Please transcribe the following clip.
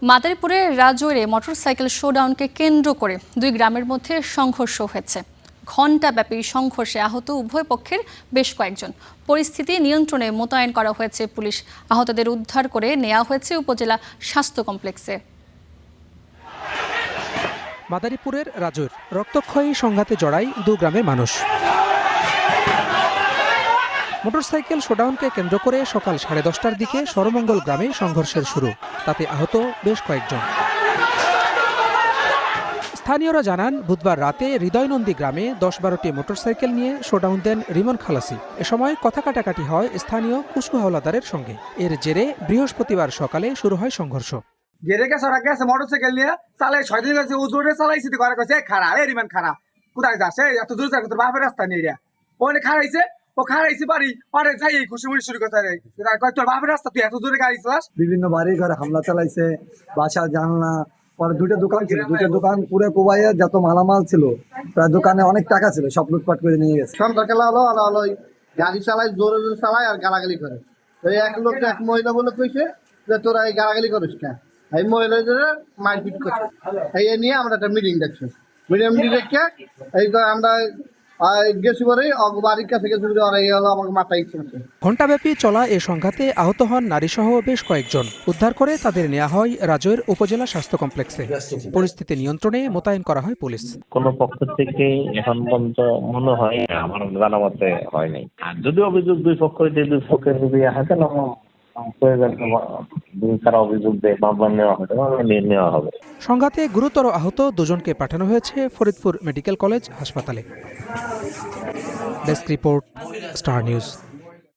মাদারীপুরের রাজৈরে মোটরসাইকেল শোডাউনকে কেন্দ্র করে দুই গ্রামের মধ্যে সংঘর্ষ হয়েছে। ঘণ্টাব্যাপী সংঘর্ষে আহত উভয় পক্ষের বেশ কয়েকজন। পরিস্থিতি নিয়ন্ত্রণে মোতায়েন করা হয়েছে পুলিশ। আহতদের উদ্ধার করে নেওয়া হয়েছে উপজেলা স্বাস্থ্য কমপ্লেক্সে। মাদারীপুরের রাজৈর রক্তক্ষয়ী সংঘাতে জড়ায় দু গ্রামের মানুষ। মোটরসাইকেল শোডাউনকে কেন্দ্র করে সকাল 10:30টার দিকে সরমঙ্গল গ্রামে সংঘর্ষের শুরু। তাতে আহত বেশ কয়েকজন। স্থানীয়রা জানান, বুধবার রাতে হৃদয়নন্দী গ্রামে 10-12টি মোটরসাইকেল নিয়ে শোডাউন দেন রিমন খালাসি। এ সময় কথা কাটাকাটি হয় স্থানীয় কুসকু হাওলাদারের সঙ্গে। এর জেরে বৃহস্পতিবার সকালে শুরু হয় সংঘর্ষ। মোটরসাইকেল নিয়ে চালাই 6 দিন গেছে, উজুরে চালাইছি তো ঘরে কইছে খাড়া এ রিমান খাড়া কোথায় যাচ্ছে এত দূর যাবে তোর বাপের রাস্তা নেই রে ওখানে খাড়াইছে ও খাড়াইছে বাড়ি পরে যাই খুশিমুড়ি শুরু করতে রে কয় তোর বাপের রাস্তা তুই এত দূরে গাড়ি চালাস। বিভিন্ন বাড়ি ঘরে হামলা চালাইছে, বাসা জানলা, পরে দুটো দোকান ছিল, দুটো দোকান পুরো কোবাইয়ে যত মালামাল ছিল, প্রায় দোকানে অনেক টাকা ছিল, সব লুটপাট করে নিয়ে গেছে। সন্ধ্যাবেলা হলো গাড়ি চালায়, জোরে জোরে চালায় আর গালাগালি করে। ওই এক লোক এক মহিলা বলে কইছে যে তোরা এই গালাগালি করিস কেন, এই মহিলাদের মারপিট করছে। এই নিয়ে আমরা একটা মিটিং ডাকছি। মিটিং ডেকে এই আমরা গেছি পরে বাড়ির কাছে গেছি, আমাকে মাথায় ইচ্ছে। ঘণ্টাব্যাপী চলা এ সংঘাতে আহত হন নারীসহ বেশ কয়েকজন। উদ্ধার করে তাদের নেওয়া হয় রাজৈর উপজেলা স্বাস্থ্য কমপ্লেক্সে। পরিস্থিতি নিয়ন্ত্রণে মোতায়েন করা হয় পুলিশ। কোন পক্ষ থেকে এখন পর্যন্ত মনে হয় আমার জানা মতে হয় নাই। আর যদি অভিযোগ দুই পক্ষের যদি হয় সংঘাতে গুরুতর আহত দুজনকে পাঠানো হয়েছে ফরিদপুর মেডিকেল কলেজ হাসপাতালে। Desk report, star news.